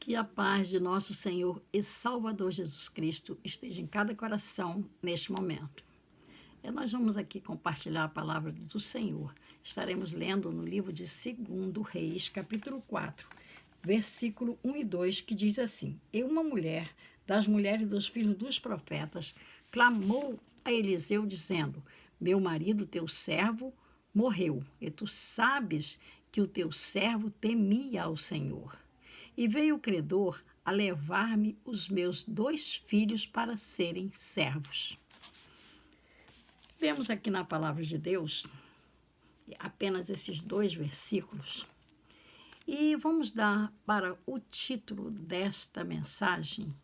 Que a paz de nosso Senhor e Salvador Jesus Cristo esteja em cada coração neste momento. Nós vamos aqui compartilhar a palavra do Senhor. Estaremos lendo no livro de 2 Reis, capítulo 4, versículo 1 e 2, que diz assim: E uma mulher das mulheres dos filhos dos profetas clamou a Eliseu, dizendo: Meu marido, teu servo, morreu, e tu sabes que o teu servo temia ao Senhor. E veio o credor a levar-me os meus 2 filhos para serem servos. Vemos aqui na palavra de Deus apenas esses 2 versículos. E vamos dar para o título desta mensagem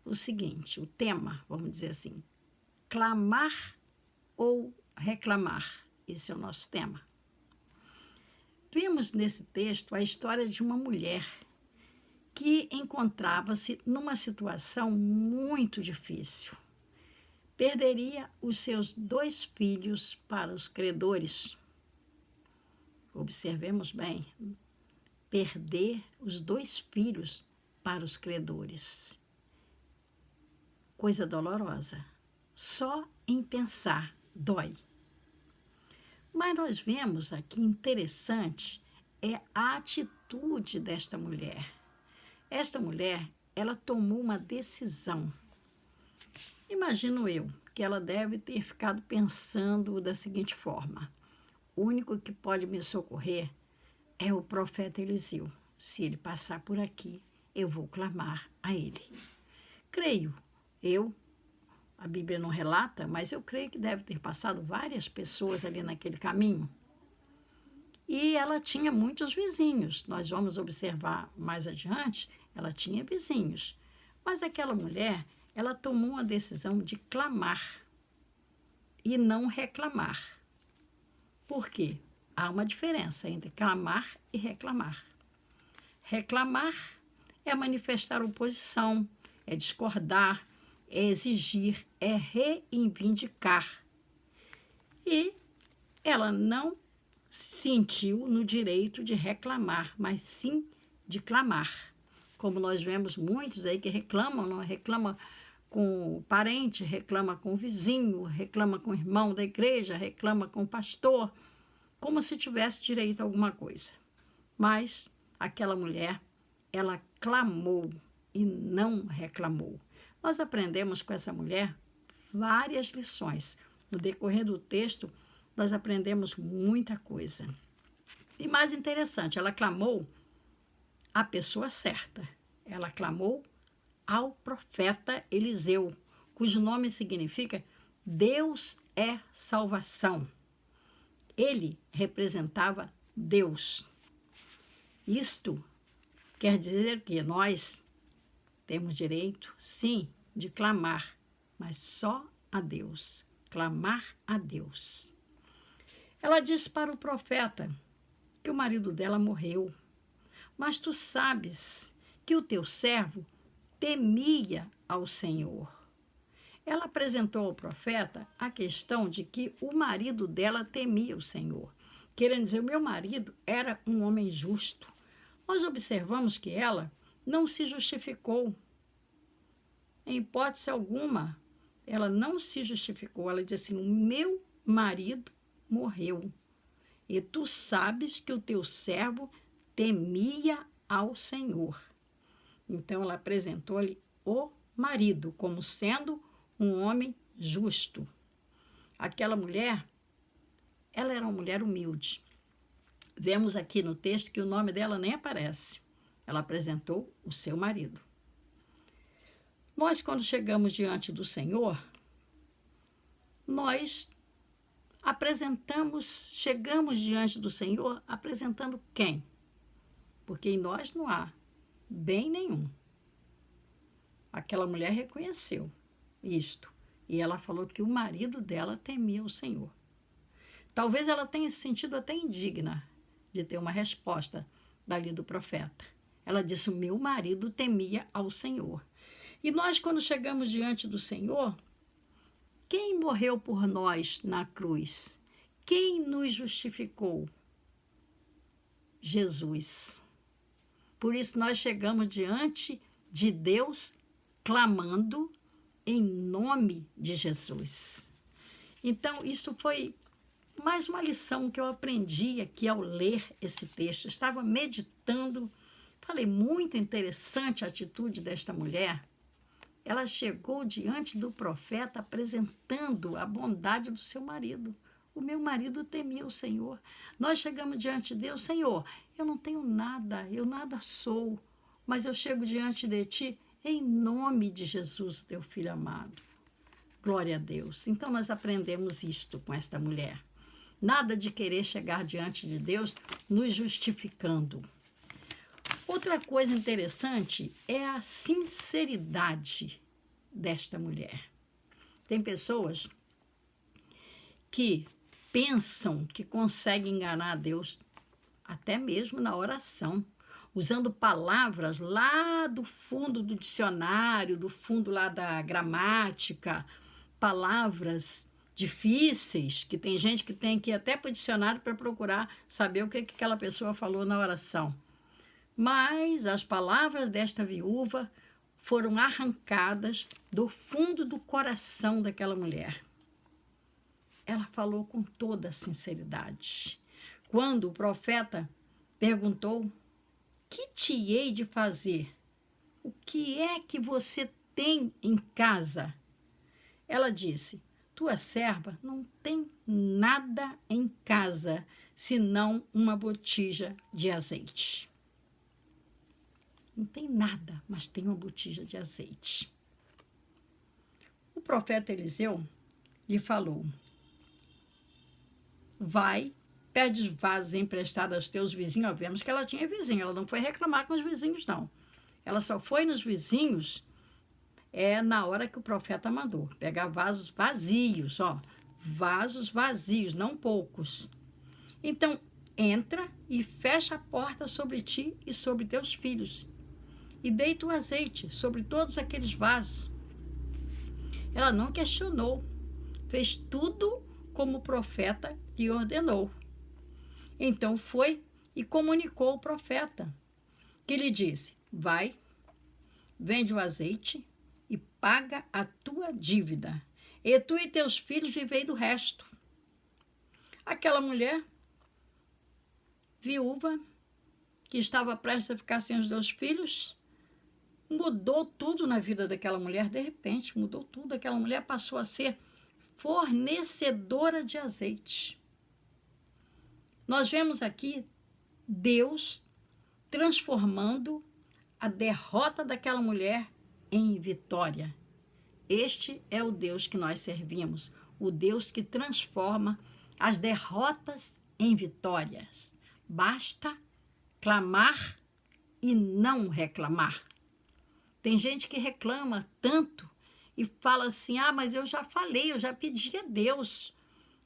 o seguinte, o tema, vamos dizer assim, clamar ou reclamar. Esse é o nosso tema. Vemos nesse texto a história de uma mulher que encontrava-se numa situação muito difícil. Perderia os seus 2 filhos para os credores. Observemos bem, perder os 2 filhos para os credores. Coisa dolorosa. Só em pensar dói. Mas nós vemos aqui interessante a atitude desta mulher. Esta mulher, ela tomou uma decisão. Imagino eu que ela deve ter ficado pensando da seguinte forma: o único que pode me socorrer é o profeta Eliseu. Se ele passar por aqui, eu vou clamar a ele. Creio, a Bíblia não relata, mas eu creio que deve ter passado várias pessoas ali naquele caminho. E ela tinha muitos vizinhos. Nós vamos observar mais adiante, ela tinha vizinhos. Mas aquela mulher, ela tomou a decisão de clamar e não reclamar. Por quê? Há uma diferença entre clamar e reclamar. Reclamar é manifestar oposição, é discordar, é exigir, é reivindicar. E ela não sentiu no direito de reclamar, mas sim de clamar. Como nós vemos muitos aí que reclamam, não reclamam com o parente, reclama com o vizinho, reclama com o irmão da igreja, reclama com o pastor, como se tivesse direito a alguma coisa. Mas aquela mulher, ela clamou e não reclamou. Nós aprendemos com essa mulher várias lições. No decorrer do texto, nós aprendemos muita coisa. E mais interessante, ela clamou à pessoa certa. Ela clamou ao profeta Eliseu, cujo nome significa Deus é salvação. Ele representava Deus. Isto quer dizer que nós temos direito, sim, de clamar, mas só a Deus. Clamar a Deus. Ela disse para o profeta que o marido dela morreu. Mas tu sabes que o teu servo temia ao Senhor. Ela apresentou ao profeta a questão de que o marido dela temia o Senhor. Querendo dizer, o meu marido era um homem justo. Nós observamos que ela não se justificou. Em hipótese alguma, ela não se justificou. Ela disse assim: o meu marido morreu. E tu sabes que o teu servo temia ao Senhor. Então, ela apresentou-lhe o marido como sendo um homem justo. Aquela mulher, ela era uma mulher humilde. Vemos aqui no texto que o nome dela nem aparece. Ela apresentou o seu marido. Nós, quando chegamos diante do Senhor, nós chegamos diante do Senhor apresentando quem? Porque em nós não há bem nenhum. Aquela mulher reconheceu isto. E ela falou que o marido dela temia o Senhor. Talvez ela tenha se sentido até indigna de ter uma resposta dali do profeta. Ela disse: o meu marido temia ao Senhor. E nós, quando chegamos diante do Senhor, quem morreu por nós na cruz? Quem nos justificou? Jesus. Por isso nós chegamos diante de Deus clamando em nome de Jesus. Então, isso foi mais uma lição que eu aprendi aqui ao ler esse texto. Eu estava meditando, falei, muito interessante a atitude desta mulher. Ela chegou diante do profeta apresentando a bondade do seu marido. O meu marido temia o Senhor. Nós chegamos diante de Deus, Senhor, eu não tenho nada, eu nada sou, mas eu chego diante de Ti em nome de Jesus, teu Filho amado. Glória a Deus. Então nós aprendemos isto com esta mulher. Nada de querer chegar diante de Deus nos justificando. Outra coisa interessante é a sinceridade desta mulher. Tem pessoas que pensam que conseguem enganar a Deus até mesmo na oração, usando palavras lá do fundo do dicionário, do fundo lá da gramática, palavras difíceis, que tem gente que tem que ir até para o dicionário para procurar saber o que aquela pessoa falou na oração. Mas as palavras desta viúva foram arrancadas do fundo do coração daquela mulher. Ela falou com toda a sinceridade. Quando o profeta perguntou, que te hei de fazer? O que é que você tem em casa? Ela disse, tua serva não tem nada em casa, senão uma botija de azeite. Não tem nada, mas tem uma botija de azeite. O profeta Eliseu lhe falou, vai, pede os vasos emprestados aos teus vizinhos. Ó, vemos que ela tinha vizinho, ela não foi reclamar com os vizinhos, não. Ela só foi nos vizinhos na hora que o profeta mandou. Pegar vasos vazios, ó. Vasos vazios, não poucos. Então, entra e fecha a porta sobre ti e sobre teus filhos. E deita o azeite sobre todos aqueles vasos. Ela não questionou. Fez tudo como o profeta lhe ordenou. Então foi e comunicou ao profeta, que lhe disse, vai, vende o azeite e paga a tua dívida, e tu e teus filhos vivei do resto. Aquela mulher, viúva, que estava prestes a ficar sem os 2 filhos, mudou tudo na vida daquela mulher, de repente mudou tudo. Aquela mulher passou a ser fornecedora de azeite. Nós vemos aqui Deus transformando a derrota daquela mulher em vitória. Este é o Deus que nós servimos, o Deus que transforma as derrotas em vitórias. Basta clamar e não reclamar. Tem gente que reclama tanto e fala assim, mas eu já falei, eu já pedi a Deus.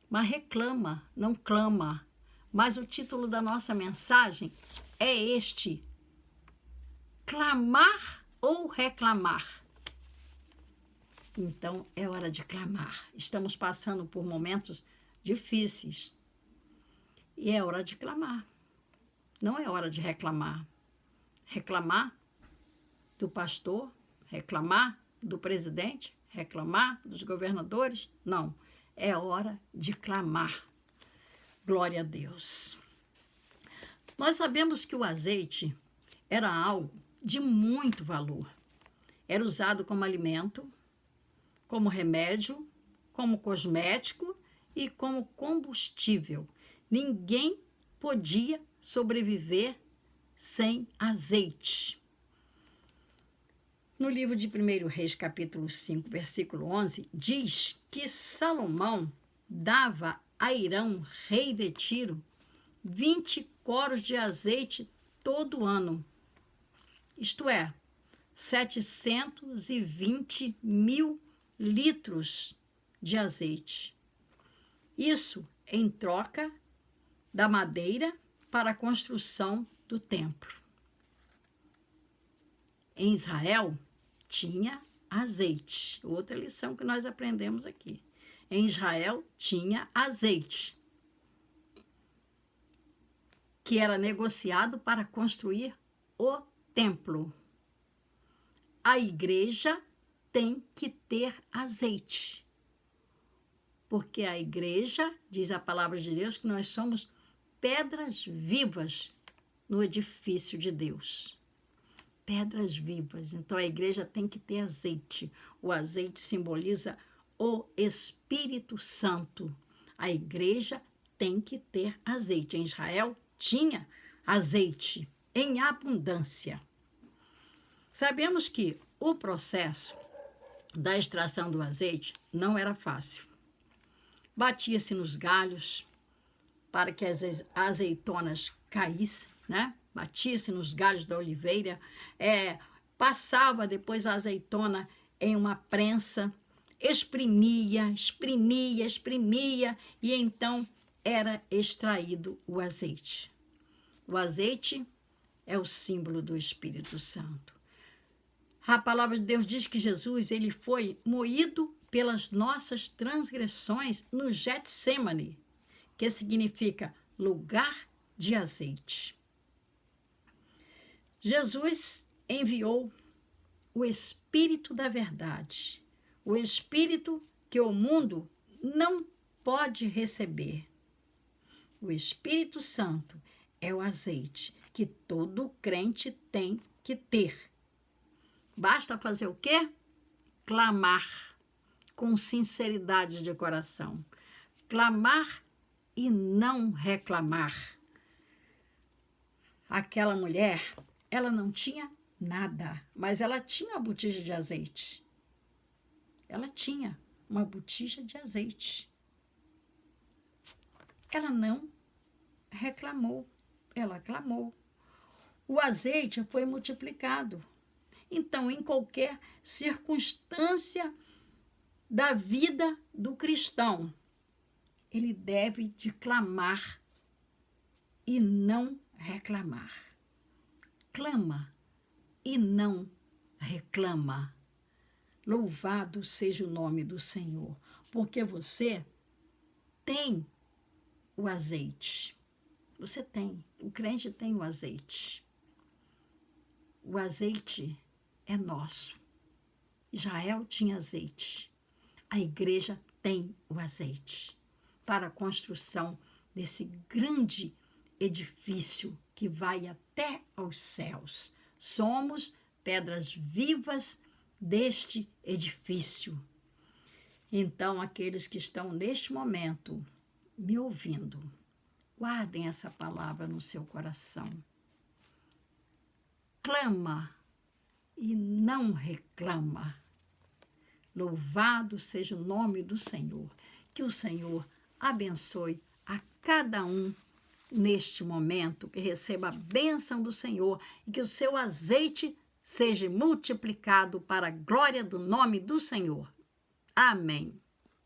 Mas reclama, não clama. Mas o título da nossa mensagem é este: clamar ou reclamar? Então é hora de clamar. Estamos passando por momentos difíceis e é hora de clamar. Não é hora de reclamar. Reclamar do pastor, reclamar do presidente, reclamar dos governadores, não. É hora de clamar. Glória a Deus. Nós sabemos que o azeite era algo de muito valor. Era usado como alimento, como remédio, como cosmético e como combustível. Ninguém podia sobreviver sem azeite. No livro de 1 Reis, capítulo 5, versículo 11, diz que Salomão dava a Hirão, rei de Tiro, 20 coros de azeite todo ano. Isto é, 720 mil litros de azeite. Isso em troca da madeira para a construção do templo. Em Israel, tinha azeite. Outra lição que nós aprendemos aqui. Em Israel, tinha azeite, que era negociado para construir o templo. A igreja tem que ter azeite. Porque a igreja, diz a palavra de Deus, que nós somos pedras vivas no edifício de Deus. Pedras vivas. Então, a igreja tem que ter azeite. O azeite simboliza o Espírito Santo. A igreja tem que ter azeite. Em Israel, tinha azeite em abundância. Sabemos que o processo da extração do azeite não era fácil. Batia-se nos galhos para que as azeitonas caíssem, né? Batia-se nos galhos da oliveira, passava depois a azeitona em uma prensa, exprimia, e então era extraído o azeite. O azeite é o símbolo do Espírito Santo. A palavra de Deus diz que Jesus, ele foi moído pelas nossas transgressões no Getsêmani, que significa lugar de azeite. Jesus enviou o Espírito da verdade, o Espírito que o mundo não pode receber. O Espírito Santo é o azeite que todo crente tem que ter. Basta fazer o quê? Clamar com sinceridade de coração. Clamar e não reclamar. Aquela mulher, ela não tinha nada, mas ela tinha uma botija de azeite. Ela tinha uma botija de azeite. Ela não reclamou, ela clamou. O azeite foi multiplicado. Então, em qualquer circunstância da vida do cristão, ele deve de clamar e não reclamar. Clama e não reclama. Louvado seja o nome do Senhor, porque você tem o azeite. Você tem, o crente tem o azeite. O azeite é nosso. Israel tinha azeite. A igreja tem o azeite para a construção desse grande edifício que vai até aos céus. Somos pedras vivas deste edifício. Então, aqueles que estão neste momento me ouvindo, guardem essa palavra no seu coração. Clama e não reclama. Louvado seja o nome do Senhor. Que o Senhor abençoe a cada um neste momento, que receba a bênção do Senhor e que o seu azeite seja multiplicado para a glória do nome do Senhor. Amém.